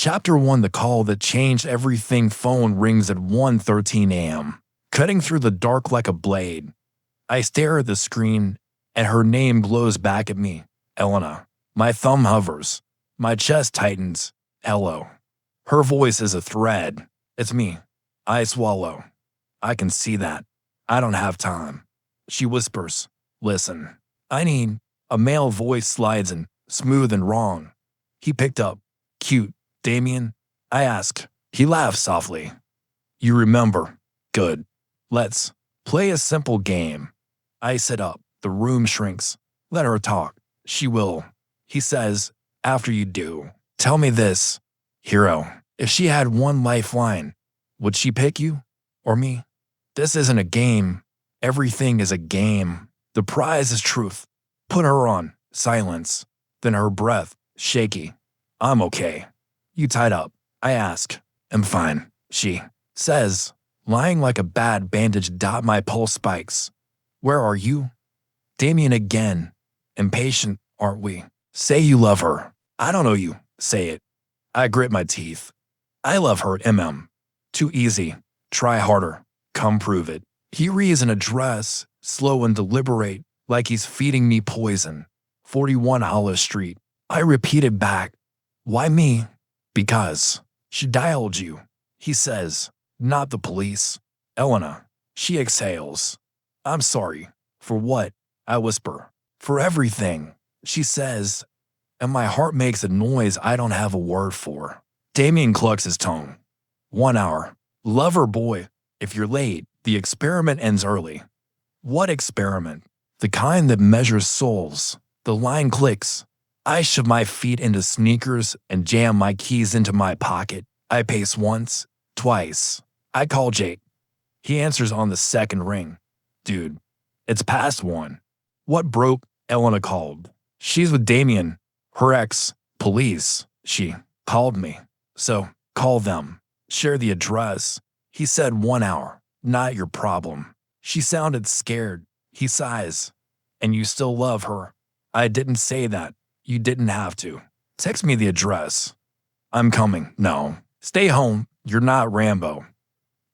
Chapter 1: The Call That Changed Everything. Phone rings at 1:13 a.m., cutting through the dark like a blade. I stare at the screen, and her name glows back at me. Elena. My thumb hovers. My chest tightens. Hello. Her voice is a thread. It's me. I swallow. I can see that. I don't have time. She whispers. Listen. I need. A male voice slides in, smooth and wrong. He picked up. Cute. Damien? I asked. He laughed softly. You remember. Good. Let's play a simple game. I sit up. The room shrinks. Let her talk. She will. He says, after you do. Tell me this, hero. If she had one lifeline, would she pick you or me? This isn't a game. Everything is a game. The prize is truth. Put her on. Silence. Then her breath, shaky. I'm okay. You tied up? I ask. I'm fine. She says, lying like a bad bandage. My pulse spikes. Where are you? Damien again. Impatient, aren't we? Say you love her. I don't know you. Say it. I grit my teeth. I love her, Too easy. Try harder. Come prove it. He reads an address, slow and deliberate, like he's feeding me poison. 41 Hollis Street. I repeated back. Why me? Because. She dialed you. He says. Not the police. Elena. She exhales. I'm sorry. For what? I whisper. For everything. She says. And my heart makes a noise I don't have a word for. Damien clucks his tongue. 1 hour. Lover boy. If you're late, the experiment ends early. What experiment? The kind that measures souls. The line clicks. I shove my feet into sneakers and jam my keys into my pocket. I pace once, twice. I call Jake. He answers on the second ring. Dude, it's past 1. What broke? Elena called. She's with Damien. Her ex. Police. She called me. So, call them. Share the address. He said 1 hour. Not your problem. She sounded scared. He sighs. And you still love her. I didn't say that. You didn't have to. Text me the address. I'm coming. No. Stay home. You're not Rambo.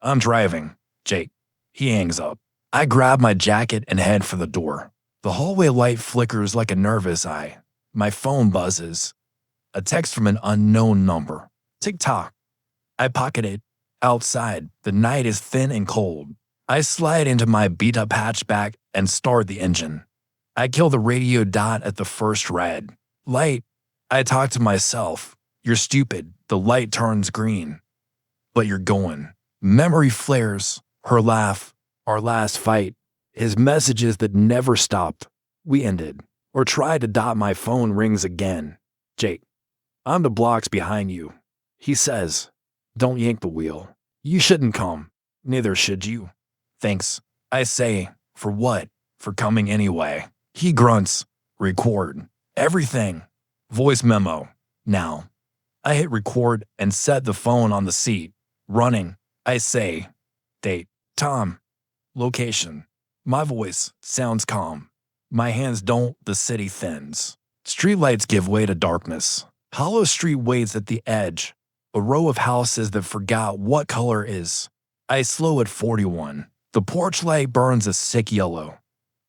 I'm driving. Jake. He hangs up. I grab my jacket and head for the door. The hallway light flickers like a nervous eye. My phone buzzes. A text from an unknown number. Tick-tock. I pocket it. Outside, the night is thin and cold. I slide into my beat-up hatchback and start the engine. I kill the radio dot at the first red. Light. I talk to myself. You're stupid. The light turns green. But you're going. Memory flares. Her laugh. Our last fight. His messages that never stopped. We ended. Or tried to. My phone rings again. Jake. I'm the blocks behind you. He says. Don't yank the wheel. You shouldn't come. Neither should you. Thanks. I say. For what? For coming anyway. He grunts. Record. Everything. Voice memo. Now. I hit record and set the phone on the seat. Running. I say. Date. Tom. Location. My voice sounds calm. My hands don't. The city thins. Streetlights give way to darkness. Hollow Street waits at the edge. A row of houses that forgot what color is. I slow at 41. The porch light burns a sick yellow.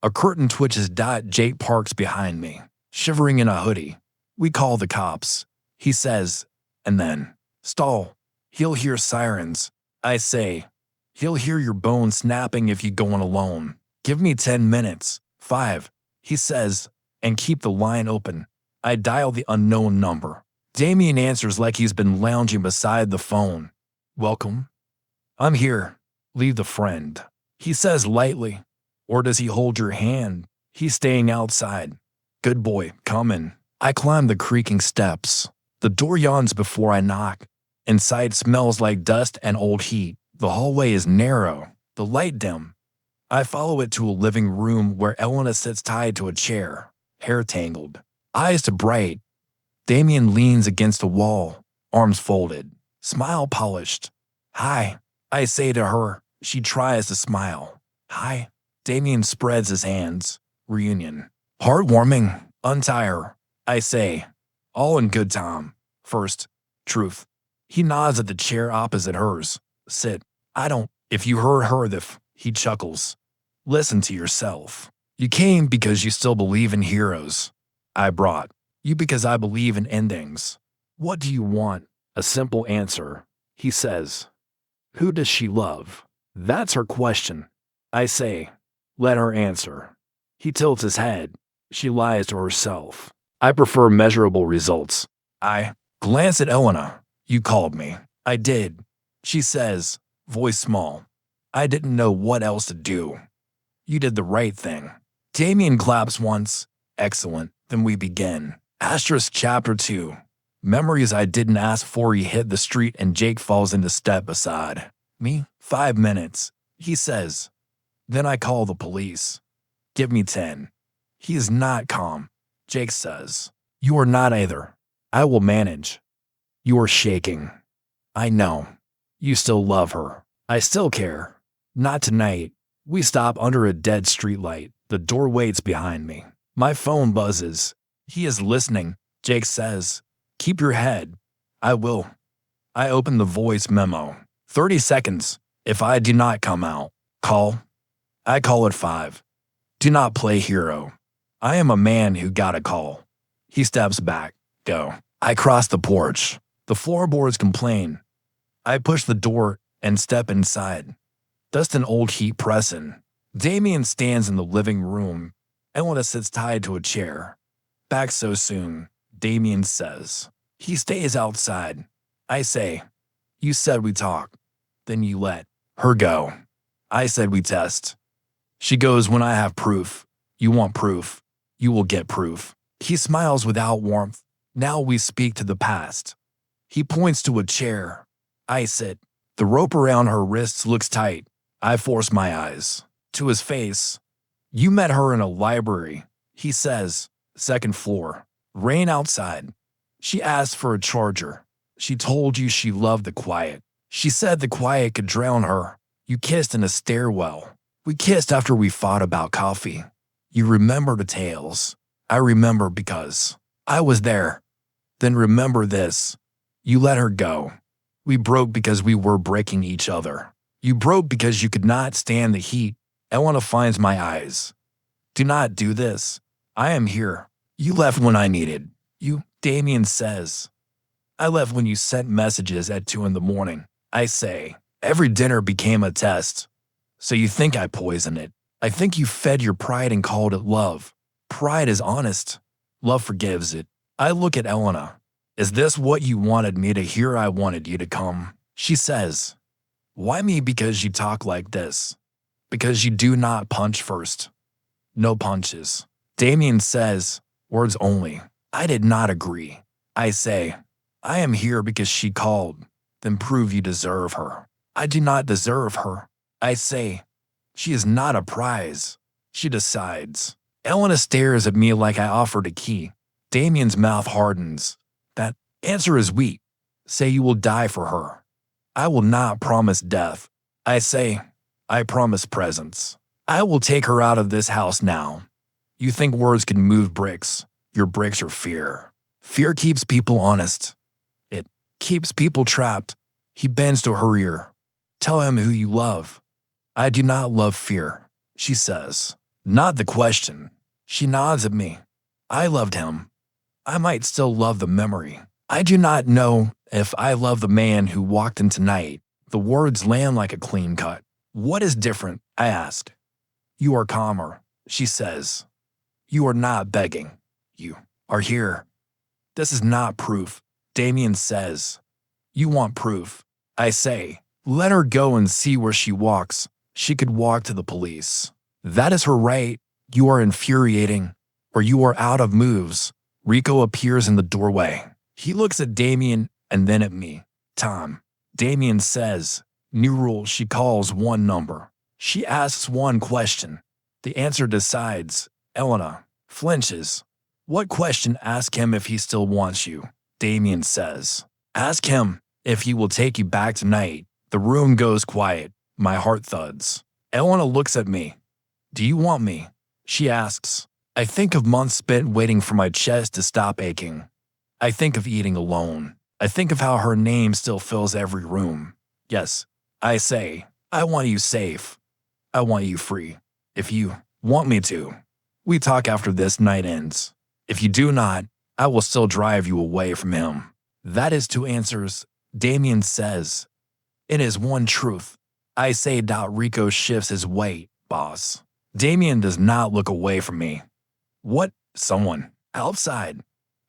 A curtain twitches. Jake parks behind me, shivering in a hoodie. We call the cops. He says, and then, stall. He'll hear sirens. I say, he'll hear your bones snapping if you going alone. Give me 10 minutes. 5. He says, and keep the line open. I dial the unknown number. Damien answers like he's been lounging beside the phone. Welcome. I'm here. Leave the friend. He says lightly. Or does he hold your hand? He's staying outside. Good boy, come in. I climb the creaking steps. The door yawns before I knock. Inside smells like dust and old heat. The hallway is narrow, the light dim. I follow it to a living room where Elena sits tied to a chair, hair tangled, eyes to bright. Damien leans against a wall, arms folded, smile polished. Hi, I say to her. She tries to smile. Hi. Damien spreads his hands. Reunion. Heartwarming. Untie her. I say. All in good time. First, truth. He nods at the chair opposite hers. Sit. I don't. If you heard her, he chuckles. Listen to yourself. You came because you still believe in heroes. I brought you because I believe in endings. What do you want? A simple answer. He says. Who does she love? That's her question. I say. Let her answer. He tilts his head. She lies to herself. I prefer measurable results. I glance at Elena. You called me. I did. She says, voice small. I didn't know what else to do. You did the right thing. Damien claps once. Excellent. Then we begin. Asterisk chapter 2. Memories I didn't ask for. He hit the street and Jake falls into step beside me. 5 minutes. He says. Then I call the police. Give me 10. He is not calm. Jake says. You are not either. I will manage. You are shaking. I know. You still love her. I still care. Not tonight. We stop under a dead streetlight. The door waits behind me. My phone buzzes. He is listening. Jake says, keep your head. I will. I open the voice memo. 30 seconds. If I do not come out, call. I call at 5. Do not play hero. I am a man who got a call. He steps back. Go. I cross the porch. The floorboards complain. I push the door and step inside. Dust and old heat pressing. Damien stands in the living room. Elena sits tied to a chair. Back so soon, Damien says. He stays outside. I say, you said we talk. Then you let her go. I said we test. She goes, when I have proof. You want proof. You will get proof. He smiles without warmth. Now we speak to the past. He points to a chair. I sit. The rope around her wrists looks tight. I force my eyes. To his face. You met her in a library. He says, 2nd floor. Rain outside. She asked for a charger. She told you she loved the quiet. She said the quiet could drown her. You kissed in a stairwell. We kissed after we fought about coffee. You remember the tales. I remember because I was there. Then remember this. You let her go. We broke because we were breaking each other. You broke because you could not stand the heat. Elena finds my eyes. Do not do this. I am here. You left when I needed you, Damien says. I left when you sent messages at 2 in the morning. I say, every dinner became a test. So you think I poisoned it. I think you fed your pride and called it love. Pride is honest. Love forgives it. I look at Elena. Is this what you wanted me to hear? I wanted you to come. She says, why me? Because you talk like this. Because you do not punch first. No punches. Damien says, words only. I did not agree. I say, I am here because she called. Then prove you deserve her. I do not deserve her. I say, she is not a prize. She decides. Elena stares at me like I offered a key. Damien's mouth hardens. That answer is weak. Say you will die for her. I will not promise death. I say, I promise presence. I will take her out of this house now. You think words can move bricks. Your bricks are fear. Fear keeps people honest. It keeps people trapped. He bends to her ear. Tell him who you love. I do not love fear, she says. Not the question. She nods at me. I loved him. I might still love the memory. I do not know if I love the man who walked in tonight. The words land like a clean cut. What is different? I ask. You are calmer, she says. You are not begging. You are here. This is not proof, Damien says. You want proof. I say, let her go and see where she walks. She could walk to the police. That is her right. You are infuriating, or you are out of moves. Rico appears in the doorway. He looks at Damien and then at me. Tom. Damien says, new rule, she calls one number. She asks one question. The answer decides. Elena flinches. What question? Ask him if he still wants you. Damien says. Ask him if he will take you back tonight. The room goes quiet. My heart thuds. Elena looks at me. Do you want me? She asks. I think of months spent waiting for my chest to stop aching. I think of eating alone. I think of how her name still fills every room. Yes, I say, I want you safe. I want you free. If you want me to, we talk after this night ends. If you do not, I will still drive you away from him. That is two answers, Damien says. It is one truth. I say. Rico shifts his weight, boss. Damien does not look away from me. What? Someone outside.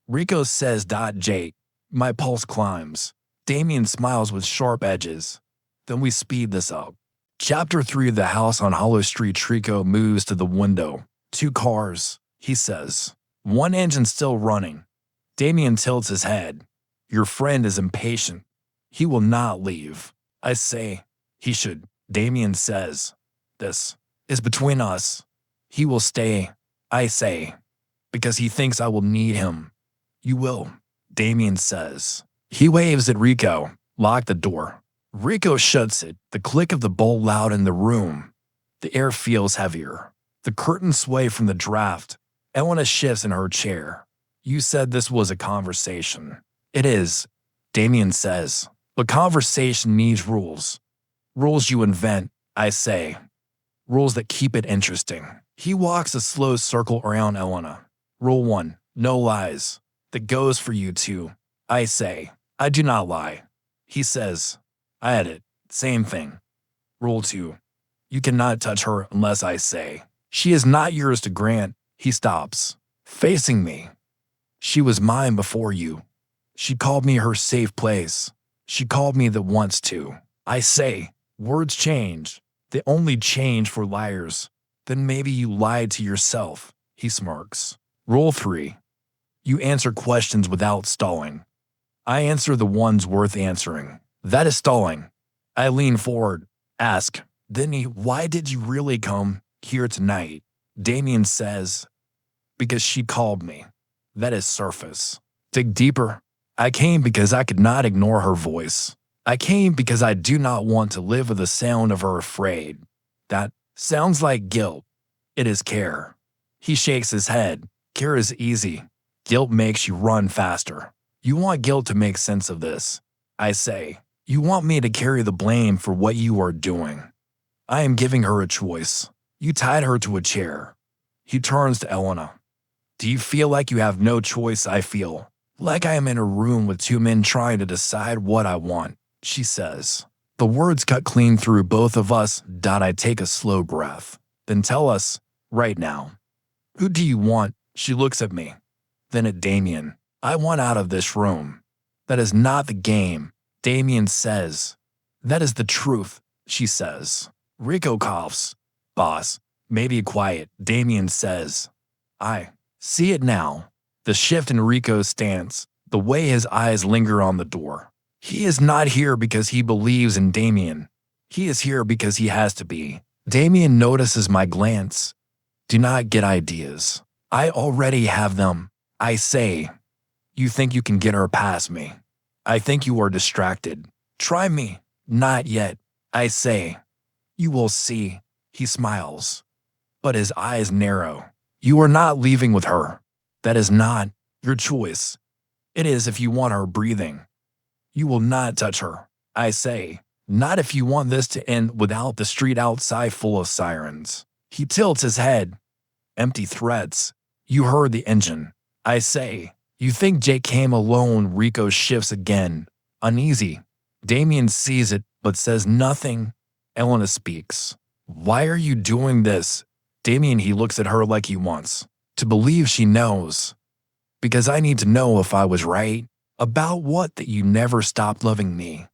Rico says. Jake. My pulse climbs. Damien smiles with sharp edges. Then we speed this up. Chapter 3 of the house on Hollow Street. Rico moves to the window. 2 cars, he says. One engine still running. Damien tilts his head. Your friend is impatient. He will not leave. I say, he should. Damien says, this is between us. He will stay, I say, because he thinks I will need him. You will, Damien says. He waves at Rico. Lock the door. Rico shuts it, the click of the bolt loud in the room. The air feels heavier. The curtains sway from the draft. Elena shifts in her chair. You said this was a conversation. It is, Damien says. But conversation needs rules. Rules you invent, I say. Rules that keep it interesting. He walks a slow circle around Elena. Rule 1, no lies. That goes for you too. I say, I do not lie. He says, I edit, same thing. Rule 2, you cannot touch her unless I say. She is not yours to grant. He stops, facing me. She was mine before you. She called me her safe place. She called me the wants to. I say, words change. They only change for liars. Then maybe you lied to yourself. He smirks. Rule 3, you answer questions without stalling. I answer the ones worth answering. That is stalling. I lean forward, ask, Denny, why did you really come here tonight? Damien says, because she called me. That is surface. Dig deeper. I came because I could not ignore her voice. I came because I do not want to live with the sound of her afraid. That sounds like guilt. It is care. He shakes his head. Care is easy. Guilt makes you run faster. You want guilt to make sense of this. I say, you want me to carry the blame for what you are doing. I am giving her a choice. You tied her to a chair. He turns to Elena. Do you feel like you have no choice? I feel like I am in a room with 2 men trying to decide what I want, she says. The words cut clean through both of us. I take a slow breath. Then tell us, right now. Who do you want? She looks at me. Then at Damien. I want out of this room. That is not the game, Damien says. That is the truth, she says. Rico coughs. Boss, maybe quiet, Damien says. I see it now. The shift in Rico's stance, the way his eyes linger on the door. He is not here because he believes in Damien. He is here because he has to be. Damien notices my glance. Do not get ideas. I already have them. I say, you think you can get her past me. I think you are distracted. Try me. Not yet. I say, you will see. He smiles, but his eyes narrow. You are not leaving with her. That is not your choice. It is if you want her breathing. You will not touch her. I say, not if you want this to end without the street outside full of sirens. He tilts his head. Empty threats. You heard the engine. I say, you think Jake came alone? Rico shifts again. Uneasy. Damien sees it, but says nothing. Elena speaks. Why are you doing this? Damien, he looks at her like he wants to believe she knows. Because I need to know if I was right. About what? That you never stopped loving me.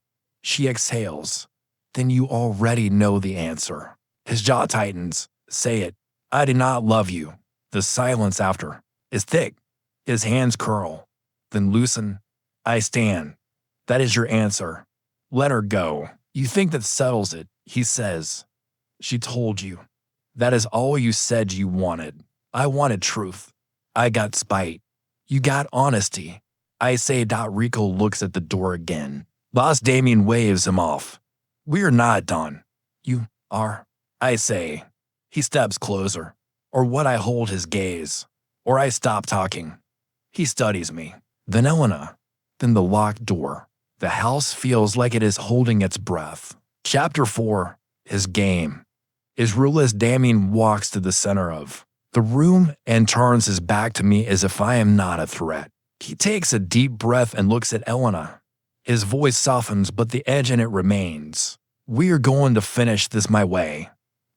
She exhales. Then you already know the answer. His jaw tightens. Say it. I do not love you. The silence after is thick. His hands curl. Then loosen. I stand. That is your answer. Let her go. You think that settles it, he says. She told you. That is all you said you wanted. I wanted truth. I got spite. You got honesty. I say. Rico looks at the door again. Boss Damien waves him off. We're not done. You are. I say. He steps closer. Or what? I hold his gaze. Or I stop talking. He studies me. Then Elena. then the locked door. The house feels like it is holding its breath. Chapter 4. His game. Is real as Damien walks to the center of the room and turns his back to me as if I am not a threat. He takes a deep breath and looks at Elena. His voice softens, but the edge in it remains. We are going to finish this my way.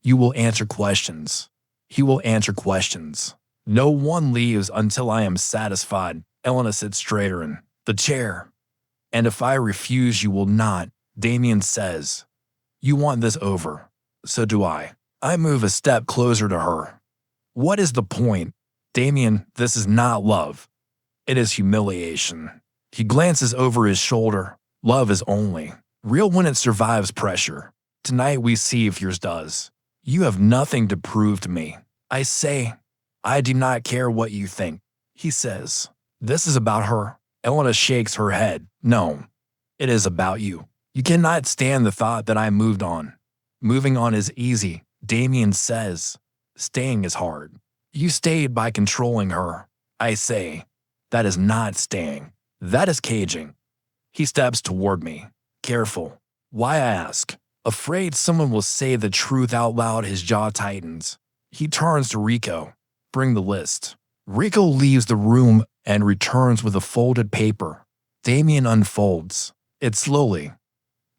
You will answer questions. He will answer questions. No one leaves until I am satisfied. Elena sits straighter in the chair. And if I refuse, you will not, Damien says. You want this over. So do I. I move a step closer to her. What is the point? Damien, this is not love. It is humiliation. He glances over his shoulder. Love is only real when it survives pressure. Tonight we see if yours does. You have nothing to prove to me. I say, I do not care what you think. He says, this is about her. Elena shakes her head. No, it is about you. You cannot stand the thought that I moved on. Moving on is easy, Damien says. Staying is hard. You stayed by controlling her. I say, that is not staying. That is caging. He steps toward me. Careful. Why, I ask. Afraid someone will say the truth out loud, his jaw tightens. He turns to Rico. Bring the list. Rico leaves the room and returns with a folded paper. Damien unfolds it slowly,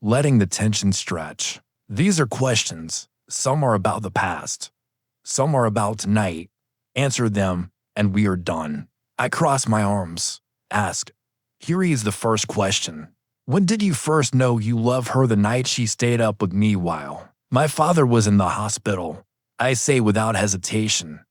letting the tension stretch. These are questions. Some are about the past. Some are about tonight. Answer them, and we are done. I cross my arms. Ask. Here is the first question. When did you first know you loved her the night she stayed up with me while my father was in the hospital? I say without hesitation.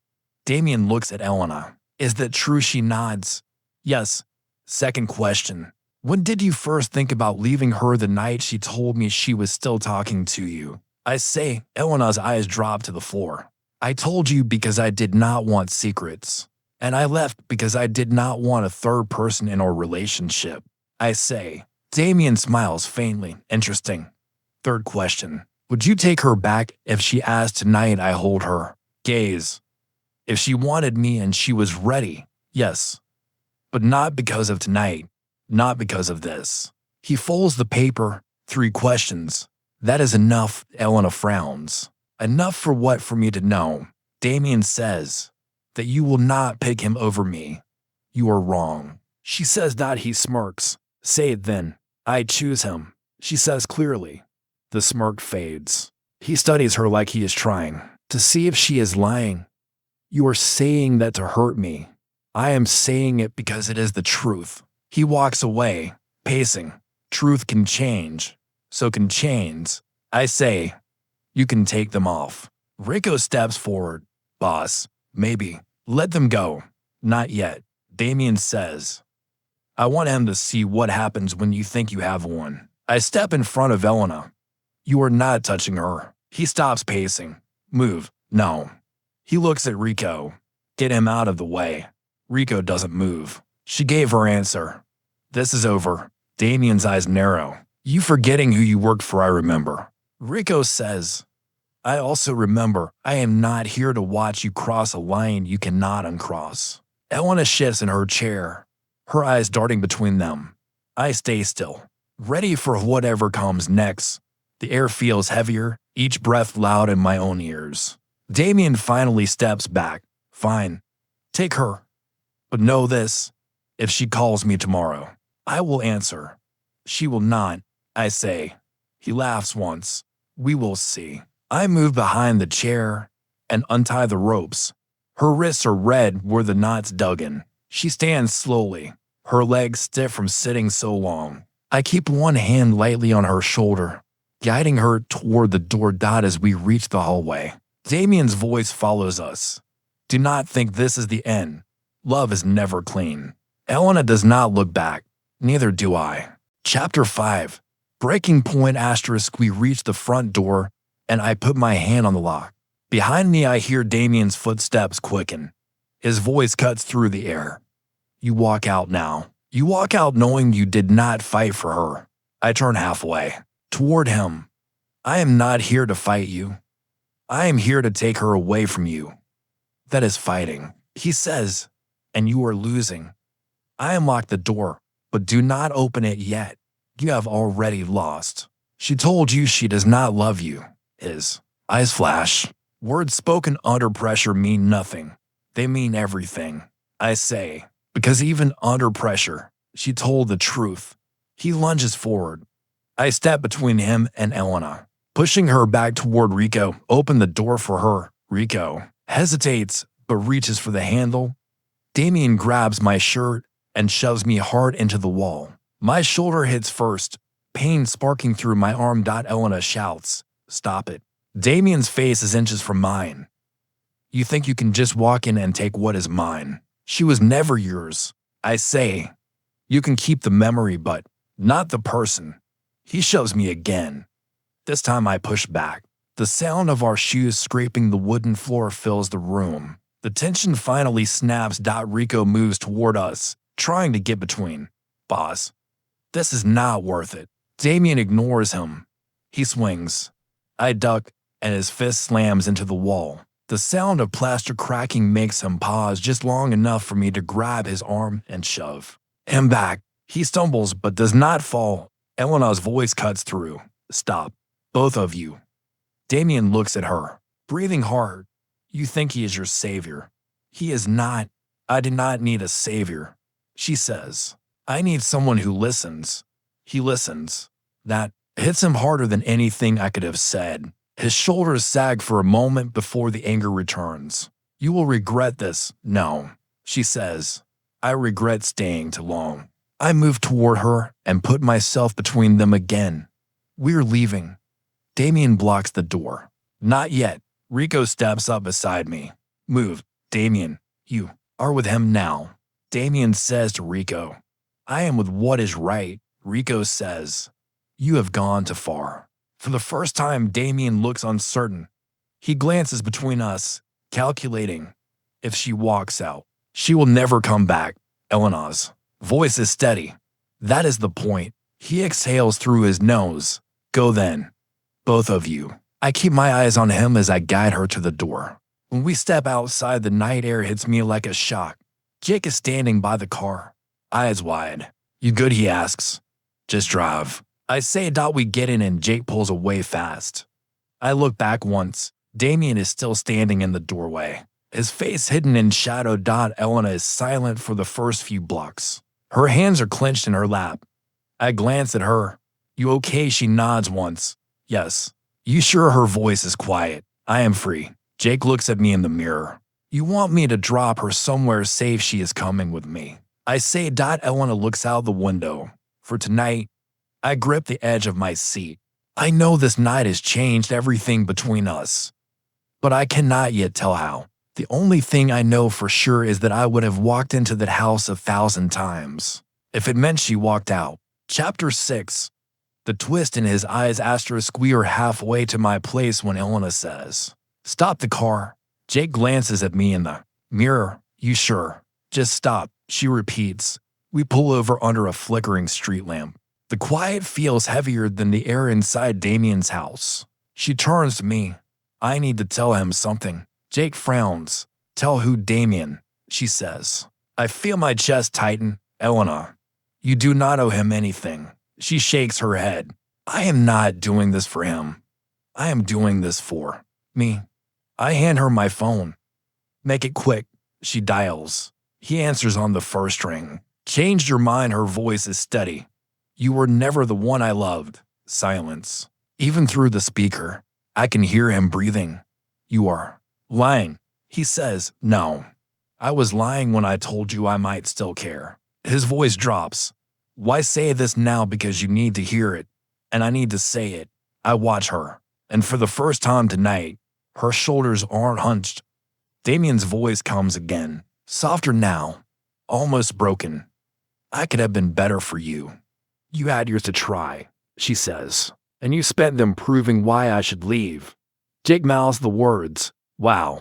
Damien looks at Elena. Is that true? She nods. Yes. Second question. When did you first think about leaving her the night she told me she was still talking to you? I say. Elena's eyes drop to the floor. I told you because I did not want secrets. And I left because I did not want a third person in our relationship. I say. Damien smiles faintly. Interesting. Third question. Would you take her back if she asked tonight I hold her? Gaze. If she wanted me and she was ready, yes. But not because of tonight. Not because of this. He folds the paper. 3 questions. That is enough, Elena frowns. Enough for what for me to know? Damien says that you will not pick him over me. You are wrong. She says that. He smirks. Say it then. I choose him. She says clearly. The smirk fades. He studies her like he is trying to see if she is lying. You are saying that to hurt me. I am saying it because it is the truth. He walks away, pacing. Truth can change. So can chains. I say, you can take them off. Rico steps forward. Boss, maybe. Let them go. Not yet. Damien says. I want him to see what happens when you think you have one. I step in front of Elena. You are not touching her. He stops pacing. Move. No. He looks at Rico. Get him out of the way. Rico doesn't move. She gave her answer. This is over. Damien's eyes narrow. You forgetting who you worked for, I remember. Rico says, I also remember. I am not here to watch you cross a line you cannot uncross. Elena shifts in her chair, her eyes darting between them. I stay still, ready for whatever comes next. The air feels heavier, each breath loud in my own ears. Damien finally steps back. Fine. Take her. But know this. If she calls me tomorrow, I will answer. She will not, I say. He laughs once. We will see. I move behind the chair and untie the ropes. Her wrists are red where the knots dug in. She stands slowly, her legs stiff from sitting so long. I keep one hand lightly on her shoulder, guiding her toward the door as we reach the hallway. Damien's voice follows us. Do not think this is the end. Love is never clean. Elena does not look back. Neither do I. Chapter 5. Breaking point *. We reach the front door, and I put my hand on the lock. Behind me, I hear Damien's footsteps quicken. His voice cuts through the air. You walk out now. You walk out knowing you did not fight for her. I turn halfway, toward him. I am not here to fight you. I am here to take her away from you. That is fighting, he says, and you are losing. I unlock the door, but do not open it yet. You have already lost. She told you she does not love you. His eyes flash. Words spoken under pressure mean nothing. They mean everything. I say, because even under pressure, she told the truth. He lunges forward. I step between him and Elena, pushing her back toward Rico. Open the door for her. Rico hesitates, but reaches for the handle. Damien grabs my shirt and shoves me hard into the wall. My shoulder hits first, pain sparking through my arm. Elena shouts, "Stop it." Damien's face is inches from mine. You think you can just walk in and take what is mine? She was never yours. I say, you can keep the memory, but not the person. He shoves me again. This time I push back. The sound of our shoes scraping the wooden floor fills the room. The tension finally snaps. Rico moves toward us, trying to get between. Boss, this is not worth it. Damien ignores him. He swings. I duck, and his fist slams into the wall. The sound of plaster cracking makes him pause just long enough for me to grab his arm and shove him back. He stumbles but does not fall. Elena's voice cuts through. Stop, both of you. Damien looks at her, breathing hard. You think he is your savior. He is not. I do not need a savior, she says. I need someone who listens. He listens. That hits him harder than anything I could have said. His shoulders sag for a moment before the anger returns. You will regret this. No, she says. I regret staying too long. I move toward her and put myself between them again. We're leaving. Damien blocks the door. Not yet. Rico steps up beside me. Move, Damien. You are with him now. Damien says to Rico. I am with what is right. Rico says. You have gone too far. For the first time, Damien looks uncertain. He glances between us, calculating. If she walks out, she will never come back. Elena's voice is steady. That is the point. He exhales through his nose. Go then. Both of you. I keep my eyes on him as I guide her to the door. When we step outside, the night air hits me like a shock. Jake is standing by the car, eyes wide. You good, he asks. Just drive. I say. We get in and Jake pulls away fast. I look back once. Damien is still standing in the doorway, his face hidden in shadow. Elena is silent for the first few blocks. Her hands are clenched in her lap. I glance at her. You okay? She nods once. Yes. You sure? Her voice is quiet. I am free. Jake looks at me in the mirror. You want me to drop her somewhere safe? She is coming with me. I say. Elena looks out the window. For tonight, I grip the edge of my seat. I know this night has changed everything between us, but I cannot yet tell how. The only thing I know for sure is that I would have walked into that house 1,000 times if it meant she walked out. Chapter 6. The twist in his eyes. We are halfway to my place when Elena says, stop the car. Jake glances at me in the mirror. You sure? Just stop, she repeats. We pull over under a flickering street lamp. The quiet feels heavier than the air inside Damien's house. She turns to me. I need to tell him something. Jake frowns. Tell who? Damien, she says. I feel my chest tighten. Elena, you do not owe him anything. She shakes her head. I am not doing this for him. I am doing this for me. I hand her my phone. Make it quick, she dials. He answers on the first ring. Changed your mind. Her voice is steady. You were never the one I loved. Silence. Even through the speaker, I can hear him breathing. You are lying, he says. No, I was lying when I told you I might still care. His voice drops. Why say this now? Because you need to hear it, and I need to say it. I watch her, and for the first time tonight, her shoulders aren't hunched. Damien's voice comes again, softer now, almost broken. I could have been better for you. You had yours to try, she says, and you spent them proving why I should leave. Jake mouths the words, wow,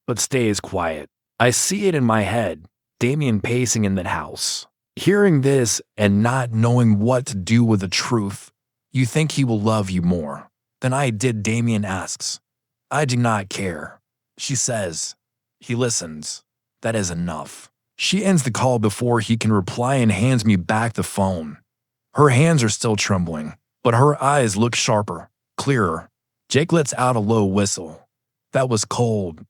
but stays quiet. I see it in my head, Damien pacing in that house. Hearing this and not knowing what to do with the truth. You think he will love you more than I did? Damien asks. I do not care, she says. He listens. That is enough. She ends the call before he can reply and hands me back the phone. Her hands are still trembling, but her eyes look sharper, clearer. Jake lets out a low whistle. That was cold.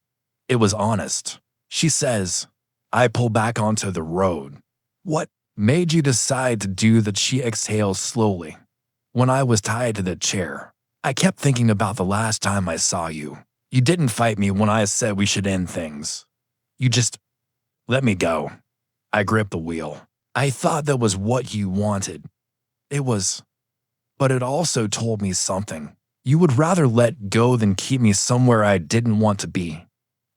It was honest. She says, I pull back onto the road. What made you decide to do that? She exhales slowly. When I was tied to the chair, I kept thinking about the last time I saw you. You didn't fight me when I said we should end things. You just let me go. I gripped the wheel. I thought that was what you wanted. It was, but it also told me something. You would rather let go than keep me somewhere I didn't want to be.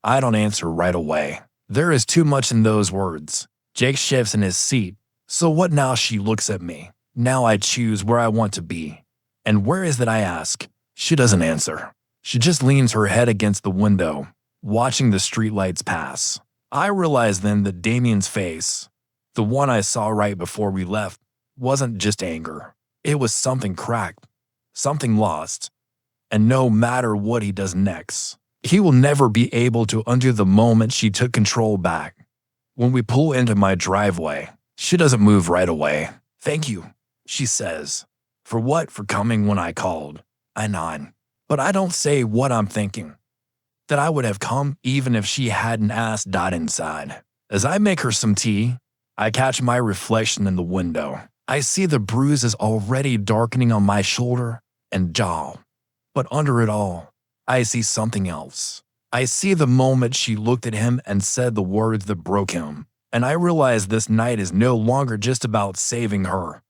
I don't answer right away. There is too much in those words. Jake shifts in his seat. So what now? She looks at me. Now I choose where I want to be. And where is that, I ask? She doesn't answer. She just leans her head against the window, watching the streetlights pass. I realize then that Damien's face, the one I saw right before we left, wasn't just anger. It was something cracked, something lost. And no matter what he does next, he will never be able to undo the moment she took control back. When we pull into my driveway, she doesn't move right away. Thank you, she says. For what? For coming when I called. I nod. But I don't say what I'm thinking. That I would have come even if she hadn't asked. Inside. As I make her some tea, I catch my reflection in the window. I see the bruises already darkening on my shoulder and jaw. But under it all, I see something else. I see the moment she looked at him and said the words that broke him. And I realize this night is no longer just about saving her.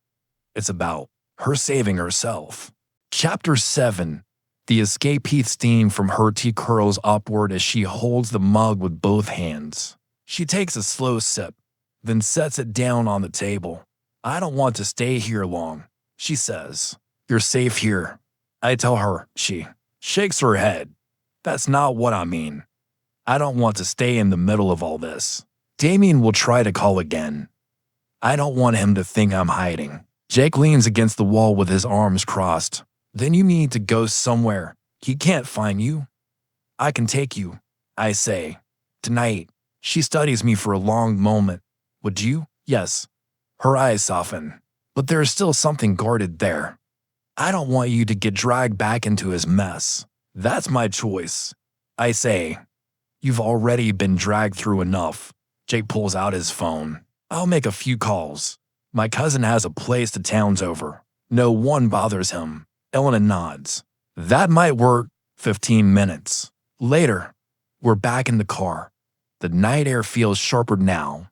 It's about her saving herself. Chapter 7. The escapee steam from her tea curls upward as she holds the mug with both hands. She takes a slow sip, then sets it down on the table. I don't want to stay here long, she says. You're safe here. I tell her. She shakes her head. That's not what I mean. I don't want to stay in the middle of all this. Damien will try to call again. I don't want him to think I'm hiding. Jake leans against the wall with his arms crossed. Then you need to go somewhere. He can't find you. I can take you, I say. Tonight. She studies me for a long moment. Would you? Yes. Her eyes soften. But there is still something guarded there. I don't want you to get dragged back into his mess. That's my choice. I say. You've already been dragged through enough. Jake pulls out his phone. I'll make a few calls. My cousin has a place the town's over. No one bothers him. Elena nods. That might work. 15 minutes. Later, we're back in the car. The night air feels sharper now,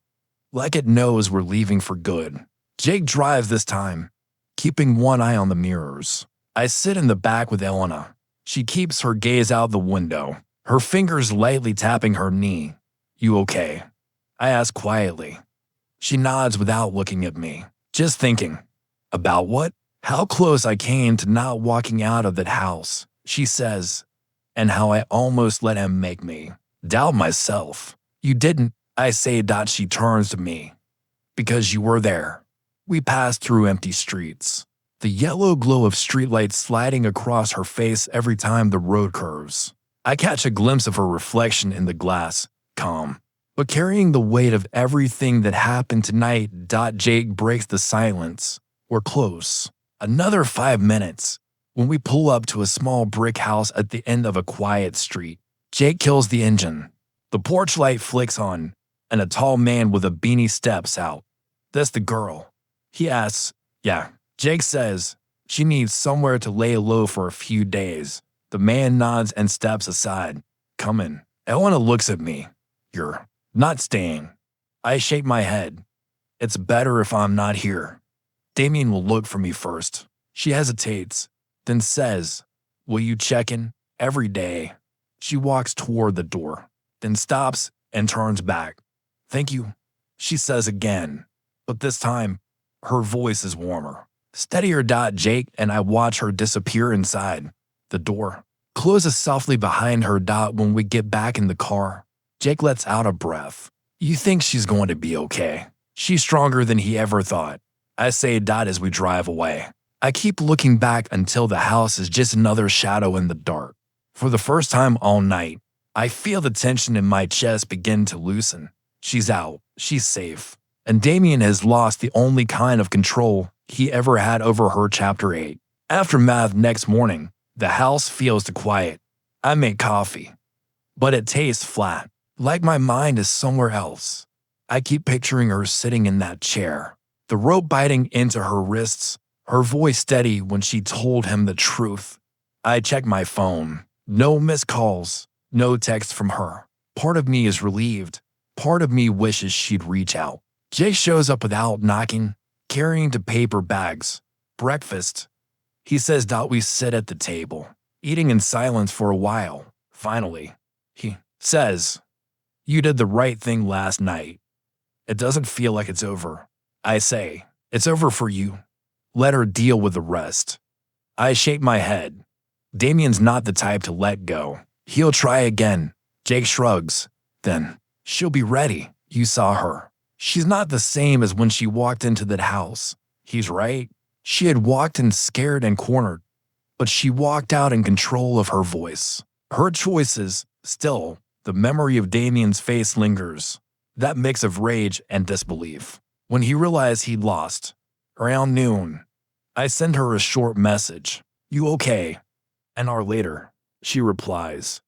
like it knows we're leaving for good. Jake drives this time, keeping one eye on the mirrors. I sit in the back with Elena. She keeps her gaze out the window, her fingers lightly tapping her knee. You okay? I ask quietly. She nods without looking at me. Just thinking. About what? How close I came to not walking out of that house, she says, and how I almost let him make me doubt myself. You didn't, I say. She turns to me. Because you were there. We passed through empty streets. The yellow glow of streetlights sliding across her face every time the road curves. I catch a glimpse of her reflection in the glass, calm, but carrying the weight of everything that happened tonight. Jake breaks the silence. We're close. Another 5 minutes. When we pull up to a small brick house at the end of a quiet street, Jake kills the engine. The porch light flicks on, and a tall man with a beanie steps out. That's the girl. He asks. Yeah. Jake says she needs somewhere to lay low for a few days. The man nods and steps aside. Come in. Elena looks at me. You're not staying. I shake my head. It's better if I'm not here. Damien will look for me first. She hesitates, then says, will you check in? Every day. She walks toward the door, then stops and turns back. Thank you, she says again, but this time, her voice is warmer. Steadier. Jake and I watch her disappear inside. The door closes softly behind her. When we get back in the car, Jake lets out a breath. You think she's going to be okay? She's stronger than he ever thought. I say. As we drive away, I keep looking back until the house is just another shadow in the dark. For the first time all night, I feel the tension in my chest begin to loosen. She's out. She's safe. And Damien has lost the only kind of control he ever had over her. Chapter 8. Aftermath. Next morning, the house feels quiet. I make coffee, but it tastes flat, like my mind is somewhere else. I keep picturing her sitting in that chair, the rope biting into her wrists, her voice steady when she told him the truth. I check my phone. No missed calls, no text from her. Part of me is relieved. Part of me wishes she'd reach out. Jay shows up without knocking, carrying the paper bags. Breakfast. He says that we sit at the table, eating in silence for a while. Finally, he says, "You did the right thing last night. It doesn't feel like it's over." I say, "It's over for you. Let her deal with the rest." I shake my head. Damien's not the type to let go. He'll try again. Jake shrugs. "Then she'll be ready. You saw her. She's not the same as when she walked into that house." He's right. She had walked in scared and cornered, but she walked out in control of her voice, her choices. Still, the memory of Damien's face lingers, that mix of rage and disbelief. When he realized he'd lost, around noon, I send her a short message. "You okay?" An hour later, she replies,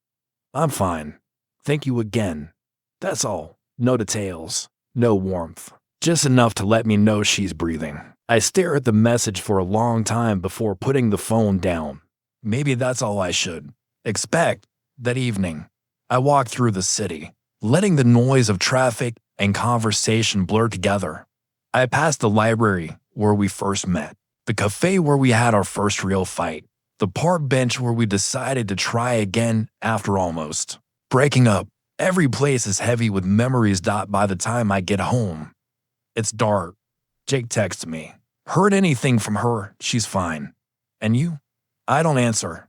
"I'm fine. Thank you again." That's all. No details, no warmth, just enough to let me know she's breathing. I stare at the message for a long time before putting the phone down. Maybe that's all I should expect. That evening, I walk through the city, letting the noise of traffic and conversation blur together. I pass the library where we first met, the cafe where we had our first real fight, the park bench where we decided to try again after almost breaking up. Every place is heavy with memories. By the time I get home, it's dark. Jake texts me. "Heard anything from her? She's fine. And you?" I don't answer.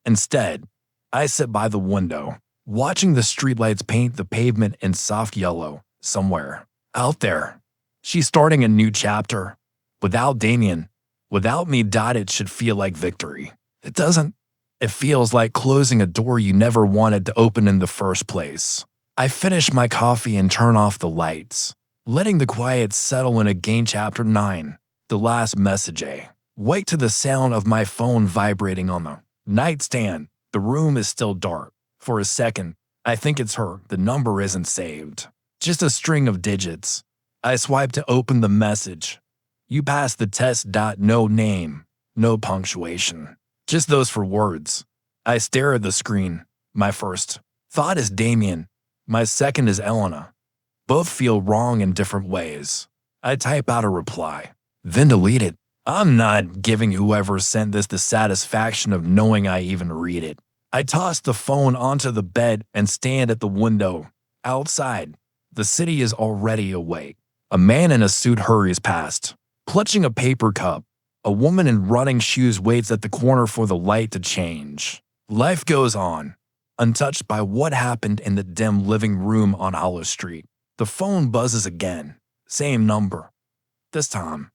Instead, I sit by the window, watching the streetlights paint the pavement in soft yellow. Somewhere out there, she's starting a new chapter. Without Damien, without me. It should feel like victory. It doesn't. It feels like closing a door you never wanted to open in the first place. I finish my coffee and turn off the lights, letting the quiet settle in again. Chapter 9. The last message. Wake to the sound of my phone vibrating on the nightstand. The room is still dark. For a second, I think it's her. The number isn't saved. Just a string of digits. I swipe to open the message. "You passed the test. No name, no punctuation. Just those 4 words. I stare at the screen. My first thought is Damien. My second is Elena. Both feel wrong in different ways. I type out a reply, then delete it. I'm not giving whoever sent this the satisfaction of knowing I even read it. I toss the phone onto the bed and stand at the window. Outside, the city is already awake. A man in a suit hurries past, clutching a paper cup. A woman in running shoes waits at the corner for the light to change. Life goes on, untouched by what happened in the dim living room on Hollow Street. The phone buzzes again. Same number. This time,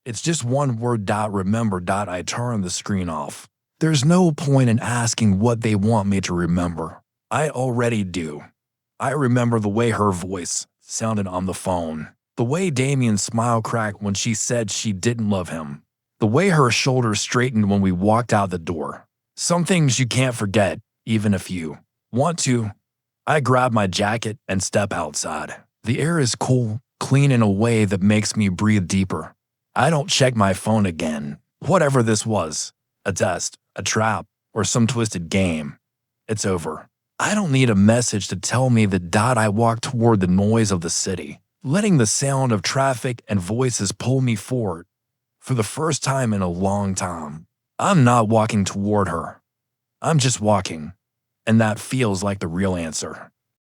it's just one word. Remember. I turn the screen off. There's no point in asking what they want me to remember. I already do. I remember the way her voice sounded on the phone, the way Damien's smile cracked when she said she didn't love him, the way her shoulders straightened when we walked out the door. Some things you can't forget, even if you want to. I grab my jacket and step outside. The air is cool, clean in a way that makes me breathe deeper. I don't check my phone again. Whatever this was, a test, a trap, or some twisted game, it's over. I don't need a message to tell me that. I walk toward the noise of the city, letting the sound of traffic and voices pull me forward. For the first time in a long time, I'm not walking toward her. I'm just walking, and that feels like the real answer.